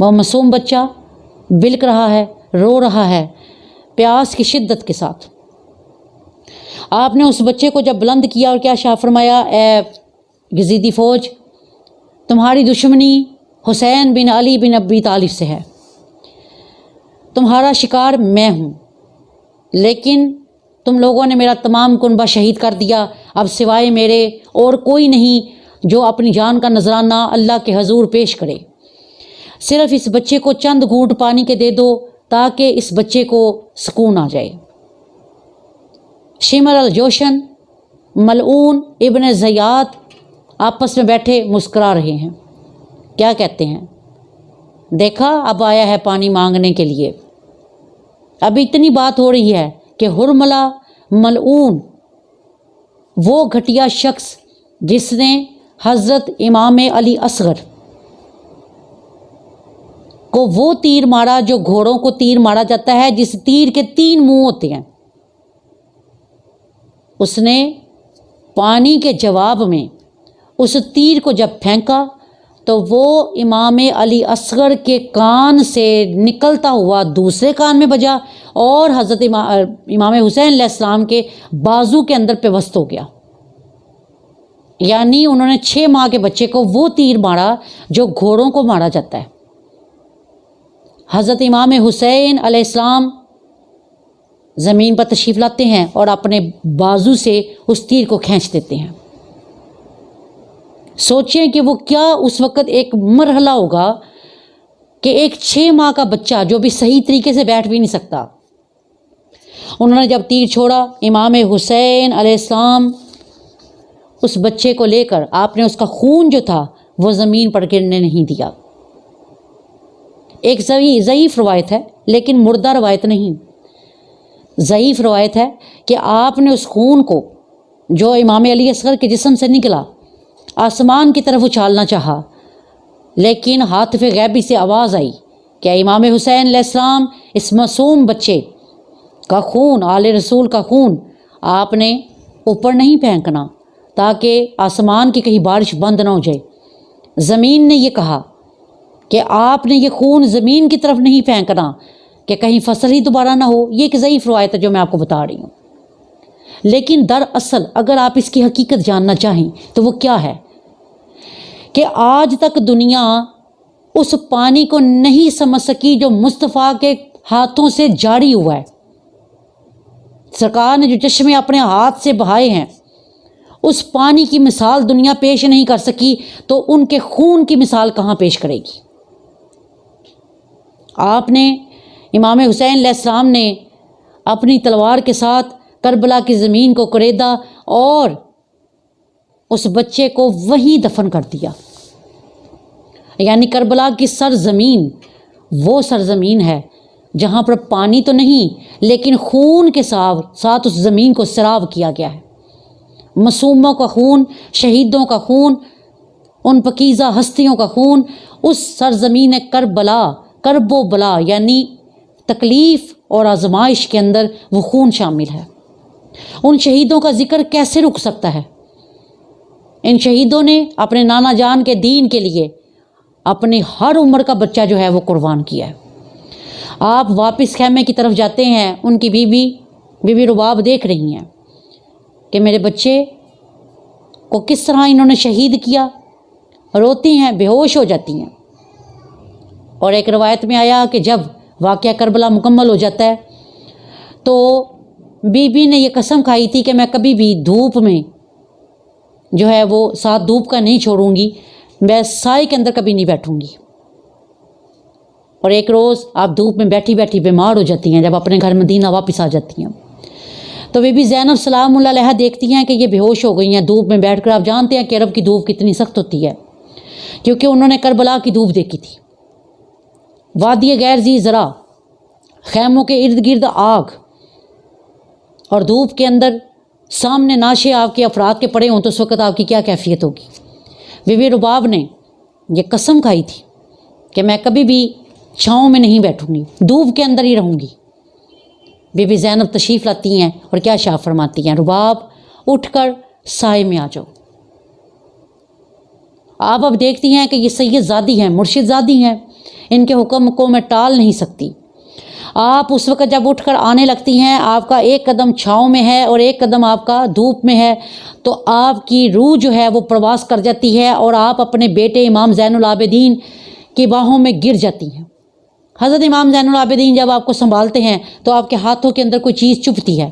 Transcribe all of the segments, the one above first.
وہ معصوم بچہ بلک رہا ہے، رو رہا ہے پیاس کی شدت کے ساتھ۔ آپ نے اس بچے کو جب بلند کیا اور کیا ارشاد فرمایا، اے یزیدی فوج، تمہاری دشمنی حسین بن علی بن ابی طالب سے ہے، تمہارا شکار میں ہوں، لیکن تم لوگوں نے میرا تمام کنبہ شہید کر دیا، اب سوائے میرے اور کوئی نہیں جو اپنی جان کا نذرانہ اللہ کے حضور پیش کرے۔ صرف اس بچے کو چند گھونٹ پانی کے دے دو تاکہ اس بچے کو سکون آ جائے۔ شمر الجوشن، ملعون ابن زیاد آپس میں بیٹھے مسکرا رہے ہیں۔ کیا کہتے ہیں؟ دیکھا اب آیا ہے پانی مانگنے کے لیے۔ اب اتنی بات ہو رہی ہے کہ حرملہ ملعون، وہ گھٹیا شخص جس نے حضرت امام علی اصغر کو وہ تیر مارا جو گھوڑوں کو تیر مارا جاتا ہے، جس تیر کے 3 منہ ہوتے ہیں، اس نے پانی کے جواب میں اس تیر کو جب پھینکا تو وہ امام علی اصغر کے کان سے نکلتا ہوا دوسرے کان میں بجا اور حضرت امام حسین علیہ السلام کے بازو کے اندر پیوست ہو گیا۔ یعنی انہوں نے 6 ماہ کے بچے کو وہ تیر مارا جو گھوڑوں کو مارا جاتا ہے۔ حضرت امام حسین علیہ السلام زمین پر تشریف لاتے ہیں اور اپنے بازو سے اس تیر کو کھینچ دیتے ہیں۔ سوچیں کہ وہ کیا اس وقت ایک مرحلہ ہوگا کہ ایک 6 ماہ کا بچہ جو بھی صحیح طریقے سے بیٹھ بھی نہیں سکتا، انہوں نے جب تیر چھوڑا، امام حسین علیہ السلام اس بچے کو لے کر آپ نے اس کا خون جو تھا وہ زمین پر گرنے نہیں دیا۔ ایک ضعیف روایت ہے لیکن مردہ روایت نہیں، ضعیف روایت ہے کہ آپ نے اس خون کو جو امام علی اصغر کے جسم سے نکلا آسمان کی طرف اچھالنا چاہا، لیکن ہاتف غیبی سے آواز آئی کہ امام حسین علیہ السلام اس معصوم بچے کا خون، آل رسول کا خون آپ نے اوپر نہیں پھینکنا تاکہ آسمان کی کہیں بارش بند نہ ہو جائے۔ زمین نے یہ کہا کہ آپ نے یہ خون زمین کی طرف نہیں پھینکنا کہ کہیں فصل ہی دوبارہ نہ ہو۔ یہ ایک ضعیف روایت ہے جو میں آپ کو بتا رہی ہوں، لیکن دراصل اگر آپ اس کی حقیقت جاننا چاہیں تو وہ کیا ہے کہ آج تک دنیا اس پانی کو نہیں سمجھ سکی جو مصطفیٰ کے ہاتھوں سے جاری ہوا ہے۔ سرکار نے جو چشمے اپنے ہاتھ سے بہائے ہیں، اس پانی کی مثال دنیا پیش نہیں کر سکی تو ان کے خون کی مثال کہاں پیش کرے گی؟ آپ نے امام حسین علیہ السلام نے اپنی تلوار کے ساتھ کربلا کی زمین کو کریدا اور اس بچے کو وہیں دفن کر دیا۔ یعنی کربلا کی سرزمین وہ سرزمین ہے جہاں پر پانی تو نہیں لیکن خون کے ساتھ اس زمین کو سیراب کیا گیا ہے۔ معصوموں کا خون، شہیدوں کا خون، ان پاکیزہ ہستیوں کا خون، اس سرزمین کربلا، کرب و بلا یعنی تکلیف اور آزمائش کے اندر وہ خون شامل ہے۔ ان شہیدوں کا ذکر کیسے رک سکتا ہے؟ ان شہیدوں نے اپنے نانا جان کے دین کے لیے اپنی ہر عمر کا بچہ جو ہے وہ قربان کیا ہے۔ آپ واپس خیمے کی طرف جاتے ہیں، ان کی بیوی رباب دیکھ رہی ہیں کہ میرے بچے کو کس طرح انہوں نے شہید کیا، روتی ہیں، بے ہوش ہو جاتی ہیں۔ اور ایک روایت میں آیا کہ جب واقعہ کربلا مکمل ہو جاتا ہے تو بی نے یہ قسم کھائی تھی کہ میں کبھی بھی دھوپ میں جو ہے وہ ساتھ دھوپ کا نہیں چھوڑوں گی، میں سائے کے اندر کبھی نہیں بیٹھوں گی۔ اور ایک روز آپ دھوپ میں بیٹھی بیٹھی بیمار ہو جاتی ہیں، جب اپنے گھر مدینہ واپس آ جاتی ہیں تو بی زینب سلام اللہ علیہا دیکھتی ہیں کہ یہ بے ہوش ہو گئی ہیں دھوپ میں بیٹھ کر۔ آپ جانتے ہیں کہ عرب کی دھوپ کتنی سخت ہوتی ہے، کیونکہ انہوں نے کربلا کی دھوپ دیکھی تھی۔ وادی غیر ذی زرع، خیموں کے ارد گرد آگ اور دھوپ کے اندر سامنے ناشے آپ کے افراد کے پڑے ہوں تو اس وقت آپ کی کیا کیفیت ہوگی؟ بیوی رباب نے یہ قسم کھائی تھی کہ میں کبھی بھی چھاؤں میں نہیں بیٹھوں گی، دھوپ کے اندر ہی رہوں گی۔ بیوی زینب تشریف لاتی ہیں اور کیا ارشاد فرماتی ہیں، رباب اٹھ کر سائے میں آ جاؤ۔ آپ اب دیکھتی ہیں کہ یہ سید زادی ہیں، مرشد زادی ہیں، ان کے حکم کو میں ٹال نہیں سکتی۔ آپ اس وقت جب اٹھ کر آنے لگتی ہیں، آپ کا ایک قدم چھاؤں میں ہے اور ایک قدم آپ کا دھوپ میں ہے، تو آپ کی روح جو ہے وہ پرواز کر جاتی ہے اور آپ اپنے بیٹے امام زین العابدین کی باہوں میں گر جاتی ہیں۔ حضرت امام زین العابدین جب آپ کو سنبھالتے ہیں تو آپ کے ہاتھوں کے اندر کوئی چیز چبھتی ہے،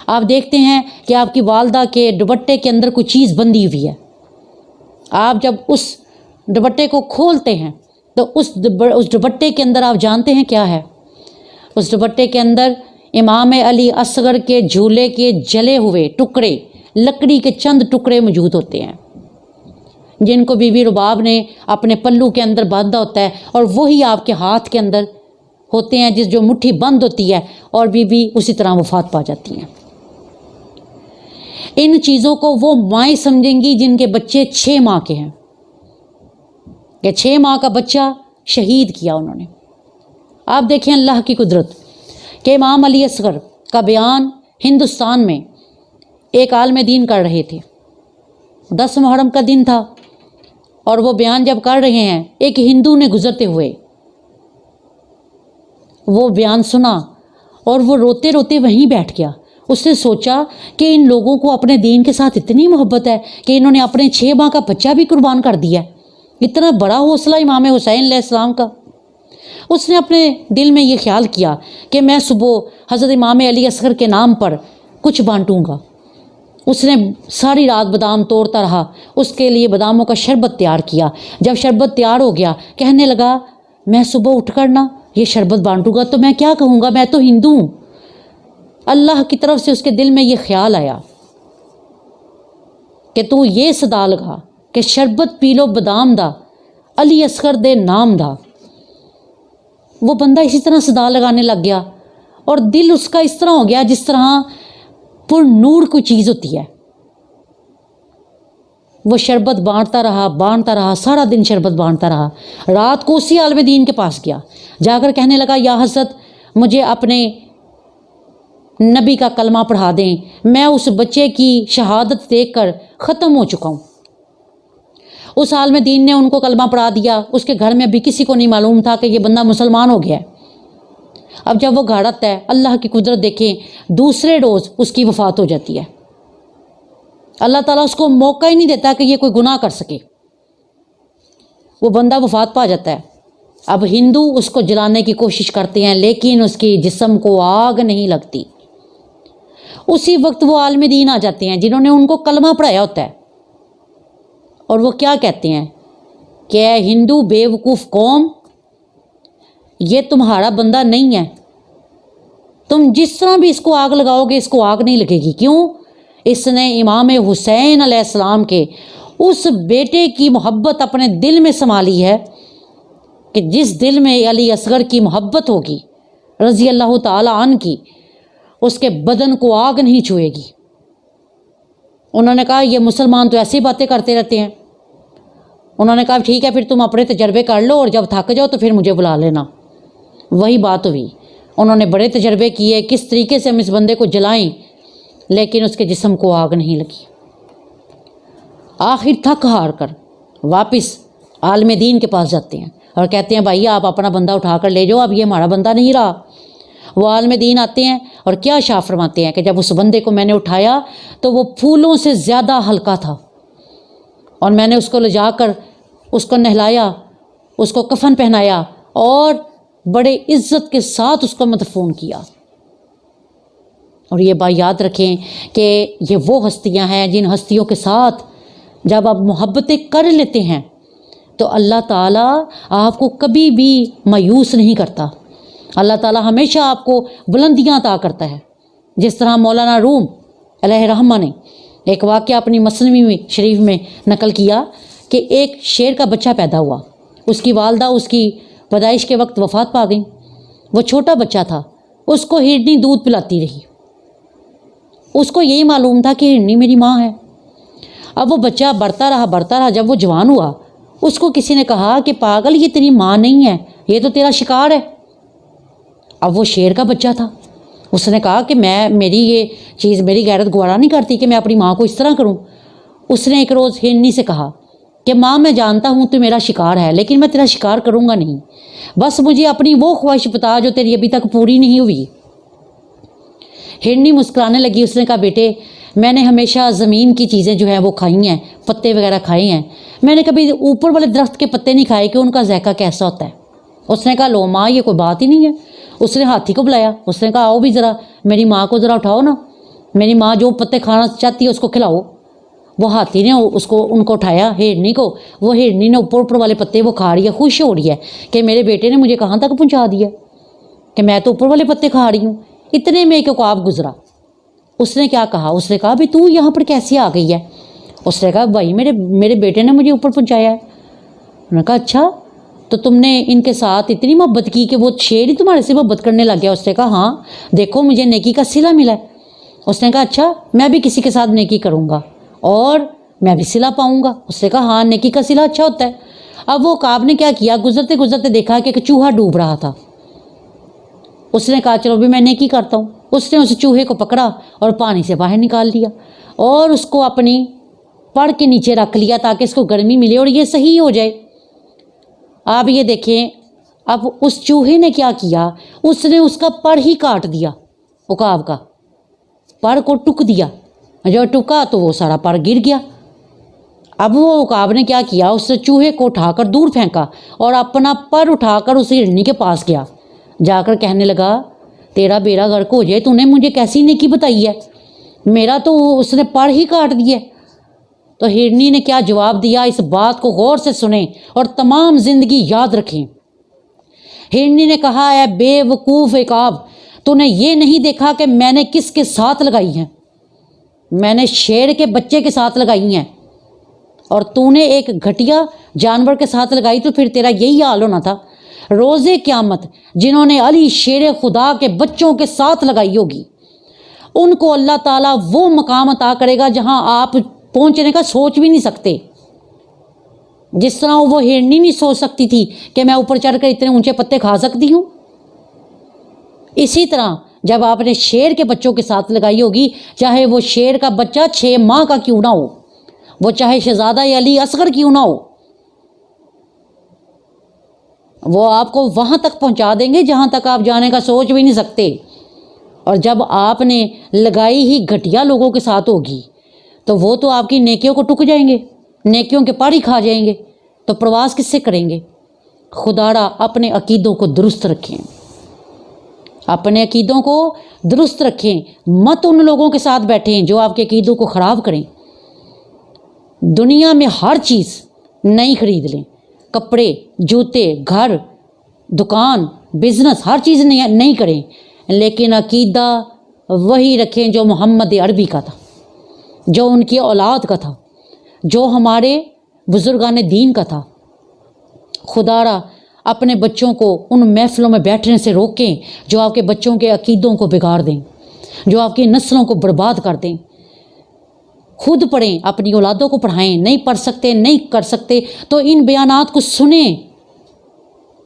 آپ دیکھتے ہیں کہ آپ کی والدہ کے دوپٹے کے اندر کوئی چیز بندھی ہوئی ہے۔ آپ جب اس دوپٹے کو کھولتے ہیں تو اس دوپٹے کے اندر آپ جانتے ہیں کیا ہے؟ اس دوپٹے کے اندر امام علی اصغر کے جھولے کے جلے ہوئے ٹکڑے، لکڑی کے چند ٹکڑے موجود ہوتے ہیں، جن کو بی بی رباب نے اپنے پلو کے اندر باندھا ہوتا ہے، اور وہی آپ کے ہاتھ کے اندر ہوتے ہیں، جس جو مٹھی بند ہوتی ہے، اور بی بی اسی طرح وفات پا جاتی ہیں۔ ان چیزوں کو وہ مائیں سمجھیں گی جن کے بچے 6 ماہ کے ہیں، کہ 6 ماہ کا بچہ شہید کیا انہوں نے۔ آپ دیکھیں اللہ کی قدرت کہ امام علی اصغر کا بیان ہندوستان میں ایک عالم دین کر رہے تھے، 10 محرم کا دن تھا، اور وہ بیان جب کر رہے ہیں، ایک ہندو نے گزرتے ہوئے وہ بیان سنا اور وہ روتے روتے وہیں بیٹھ گیا۔ اس نے سوچا کہ ان لوگوں کو اپنے دین کے ساتھ اتنی محبت ہے کہ انہوں نے اپنے 6 ماہ کا بچہ بھی قربان کر دیا ہے، اتنا بڑا حوصلہ امام حسین علیہ السلام کا۔ اس نے اپنے دل میں یہ خیال کیا کہ میں صبح حضرت امام علی اصغر کے نام پر کچھ بانٹوں گا۔ اس نے ساری رات بادام توڑتا رہا، اس کے لیے باداموں کا شربت تیار کیا۔ جب شربت تیار ہو گیا، کہنے لگا میں صبح اٹھ کر نا یہ شربت بانٹوں گا تو میں کیا کہوں گا، میں تو ہندو ہوں۔ اللہ کی طرف سے اس کے دل میں یہ خیال آیا کہ تو یہ صدا لگا کہ شربت پی لو بادام دا، علی اصغر دے نام دا۔ وہ بندہ اسی طرح صدا لگانے لگ گیا، اور دل اس کا اس طرح ہو گیا جس طرح پر نور کوئی چیز ہوتی ہے۔ وہ شربت بانٹتا رہا، سارا دن شربت بانٹتا رہا۔ رات کو اسی عالم دین کے پاس گیا، جا کر کہنے لگا یا حضرت مجھے اپنے نبی کا کلمہ پڑھا دیں، میں اس بچے کی شہادت دیکھ کر ختم ہو چکا ہوں۔ اس عالم دین نے ان کو کلمہ پڑھا دیا۔ اس کے گھر میں ابھی کسی کو نہیں معلوم تھا کہ یہ بندہ مسلمان ہو گیا ہے۔ اب جب وہ گھر آتا ہے، اللہ کی قدرت دیکھیں، دوسرے روز اس کی وفات ہو جاتی ہے۔ اللہ تعالیٰ اس کو موقع ہی نہیں دیتا کہ یہ کوئی گناہ کر سکے، وہ بندہ وفات پا جاتا ہے۔ اب ہندو اس کو جلانے کی کوشش کرتے ہیں، لیکن اس کی جسم کو آگ نہیں لگتی۔ اسی وقت وہ عالم دین آ جاتے ہیں جنہوں نے ان کو کلمہ پڑھایا ہوتا ہے، اور وہ کیا کہتے ہیں کہ اے ہندو بے وقوف قوم، یہ تمہارا بندہ نہیں ہے، تم جس طرح بھی اس کو آگ لگاؤ گے اس کو آگ نہیں لگے گی۔ کیوں؟ اس نے امام حسین علیہ السلام کے اس بیٹے کی محبت اپنے دل میں سما لی ہے کہ جس دل میں علی اصغر کی محبت ہوگی رضی اللہ تعالی عنہ کی، اس کے بدن کو آگ نہیں چھوئے گی۔ انہوں نے کہا یہ مسلمان تو ایسی باتیں کرتے رہتے ہیں۔ انہوں نے کہا ٹھیک ہے، پھر تم اپنے تجربے کر لو اور جب تھک جاؤ تو پھر مجھے بلا لینا۔ وہی بات ہوئی، انہوں نے بڑے تجربے کیے کس طریقے سے ہم اس بندے کو جلائیں، لیکن اس کے جسم کو آگ نہیں لگی۔ آخر تھک ہار کر واپس عالم دین کے پاس جاتے ہیں اور کہتے ہیں بھائی آپ اپنا بندہ اٹھا کر لے جاؤ، اب یہ ہمارا بندہ نہیں رہا۔ وہ عالم دین آتے ہیں اور کیا شاہ فرماتے ہیں کہ جب اس بندے کو میں نے اٹھایا تو وہ پھولوں سے زیادہ ہلکا تھا، اور میں نے اس کو لے جا کر اس کو نہلایا، اس کو کفن پہنایا اور بڑے عزت کے ساتھ اس کو مدفون کیا۔ اور یہ بات یاد رکھیں کہ یہ وہ ہستیاں ہیں جن ہستیوں کے ساتھ جب آپ محبتیں کر لیتے ہیں تو اللہ تعالیٰ آپ کو کبھی بھی مایوس نہیں کرتا۔ اللہ تعالیٰ ہمیشہ آپ کو بلندیاں عطا کرتا ہے۔ جس طرح مولانا روم علیہ رحمہ نے ایک واقعہ اپنی مثنوی شریف میں نقل کیا کہ ایک شیر کا بچہ پیدا ہوا، اس کی والدہ اس کی پیدائش کے وقت وفات پا گئیں۔ وہ چھوٹا بچہ تھا، اس کو ہرنی دودھ پلاتی رہی، اس کو یہی معلوم تھا کہ ہرنی میری ماں ہے۔ اب وہ بچہ بڑھتا رہا، جب وہ جوان ہوا اس کو کسی نے کہا کہ پاگل یہ تیری ماں نہیں ہے، یہ تو تیرا شکار ہے۔ اب وہ شیر کا بچہ تھا، اس نے کہا کہ میری یہ چیز میری غیرت گوارا نہیں کرتی کہ میں اپنی ماں کو اس طرح کروں۔ اس نے ایک روز ہرنی سے کہا کہ ماں میں جانتا ہوں تو میرا شکار ہے، لیکن میں تیرا شکار کروں گا نہیں، بس مجھے اپنی وہ خواہش بتا جو تیری ابھی تک پوری نہیں ہوئی۔ ہرنی مسکرانے لگی، اس نے کہا بیٹے میں نے ہمیشہ زمین کی چیزیں جو ہیں وہ کھائی ہیں، پتے وغیرہ کھائے ہیں، میں نے کبھی اوپر والے درخت کے پتے نہیں کھائے کہ ان کا ذائقہ کیسا ہوتا ہے۔ اس نے کہا لو ماں یہ کوئی بات ہی نہیں ہے۔ اس نے ہاتھی کو بلایا، اس نے کہا آؤ بھی ذرا میری ماں کو ذرا اٹھاؤ نا، میری ماں جو پتے کھانا چاہتی ہے اس کو کھلاؤ۔ وہ ہاتھی نے ان کو اٹھایا، ہرنی کو، وہ ہرنی نے اوپر والے پتے وہ کھا رہی ہے، خوش ہو رہی ہے کہ میرے بیٹے نے مجھے کہاں تک پہنچا دیا کہ میں تو اوپر والے پتے کھا رہی ہوں۔ اتنے میں ایک عقاب گزرا، اس نے کیا کہا، اس نے کہا بھی تو یہاں پر کیسے آ گئی ہے؟ اس نے کہا بھائی میرے بیٹے نے مجھے اوپر پہنچایا ہے۔ انہوں نے کہا اچھا تو تم نے ان کے ساتھ اتنی محبت کی کہ وہ شیر ہی تمہارے سے محبت کرنے لگ گیا؟ اس نے کہا ہاں دیکھو مجھے نیکی کا صلہ ملا ہے۔ اس نے کہا اچھا میں بھی کسی کے ساتھ نیکی کروں گا اور میں بھی صلہ پاؤں گا۔ اس نے کہا ہاں نیکی کا صلہ اچھا ہوتا ہے۔ اب وہ عقاب نے کیا کیا، گزرتے گزرتے دیکھا کہ ایک چوہا ڈوب رہا تھا۔ اس نے کہا چلو بھی میں نیکی کرتا ہوں۔ اس نے اس چوہے کو پکڑا اور پانی سے باہر نکال دیا اور اس کو اپنی پڑ کے نیچے رکھ لیا تاکہ اس کو گرمی ملے اور یہ صحیح ہو جائے۔ آپ یہ دیکھیں اب اس چوہے نے کیا کیا، اس نے اس کا پڑ ہی کاٹ دیا، عقاب کا پڑ کو ٹک دیا، جو ٹکا تو وہ سارا پڑ گر گیا۔ اب وہ عقاب نے کیا کیا، اس چوہے کو اٹھا کر دور پھینکا اور اپنا پر اٹھا کر اس ہرنی کے پاس گیا، جا کر کہنے لگا تیرا بیڑا غرق ہو جائے، تو نے مجھے کیسی نیکی بتائی ہے، میرا تو اس نے پر ہی کاٹ دیا۔ تو ہرنی نے کیا جواب دیا، اس بات کو غور سے سنیں اور تمام زندگی یاد رکھیں۔ ہرنی نے کہا اے بے وقوف عقاب، تو نے یہ نہیں دیکھا کہ میں نے کس کے ساتھ لگائی ہیں؟ میں نے شیر کے بچے کے ساتھ لگائی ہیں، اور تو نے ایک گھٹیا جانور کے ساتھ لگائی، تو پھر تیرا یہی حال ہونا تھا۔ روز قیامت جنہوں نے علی شیر خدا کے بچوں کے ساتھ لگائی ہوگی ان کو اللہ تعالیٰ وہ مقام عطا کرے گا جہاں آپ پہنچنے کا سوچ بھی نہیں سکتے۔ جس طرح وہ ہرنی نہیں سوچ سکتی تھی کہ میں اوپر چڑھ کر اتنے اونچے پتے کھا سکتی ہوں، اسی طرح جب آپ نے شیر کے بچوں کے ساتھ لگائی ہوگی، چاہے وہ شیر کا بچہ 6 ماہ کا کیوں نہ ہو، وہ چاہے شہزادہ علی اصغر کیوں نہ ہو، وہ آپ کو وہاں تک پہنچا دیں گے جہاں تک آپ جانے کا سوچ بھی نہیں سکتے۔ اور جب آپ نے لگائی ہی گھٹیا لوگوں کے ساتھ ہوگی تو وہ تو آپ کی نیکیوں کو ٹک جائیں گے، نیکیوں کے پاڑی کھا جائیں گے، تو پرواز کس سے کریں گے؟ خدارا اپنے عقیدوں کو درست رکھیں، اپنے عقیدوں کو درست رکھیں، مت ان لوگوں کے ساتھ بیٹھیں جو آپ کے عقیدوں کو خراب کریں۔ دنیا میں ہر چیز نہیں خرید لیں، کپڑے، جوتے، گھر، دکان، بزنس، ہر چیز نہیں کریں، لیکن عقیدہ وہی رکھیں جو محمد عربی کا تھا، جو ان کی اولاد کا تھا، جو ہمارے بزرگان دین کا تھا۔ خدارا اپنے بچوں کو ان محفلوں میں بیٹھنے سے روکیں جو آپ کے بچوں کے عقیدوں کو بگاڑ دیں، جو آپ کی نسلوں کو برباد کر دیں۔ خود پڑھیں، اپنی اولادوں کو پڑھائیں، نہیں پڑھ سکتے، نہیں کر سکتے تو ان بیانات کو سنیں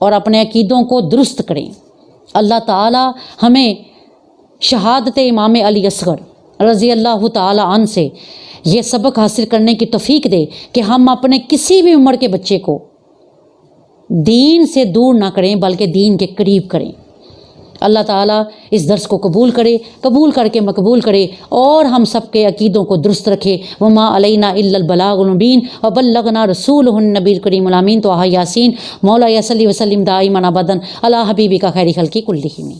اور اپنے عقیدوں کو درست کریں۔ اللہ تعالی ہمیں شہادت امام علی اصغر رضی اللہ تعالی عنہ سے یہ سبق حاصل کرنے کی توفیق دے کہ ہم اپنے کسی بھی عمر کے بچے کو دین سے دور نہ کریں بلکہ دین کے قریب کریں۔ اللہ تعالیٰ اس درس کو قبول کر کے مقبول کرے اور ہم سب کے عقیدوں کو درست رکھے۔ وما علینا الا البلاغ المبین وبلغنا رسولہ النبی الکریم الامین۔ تو یاسین مولا صلی وسلم دائما ابدا علی حبیبک خیر خلق کلہم۔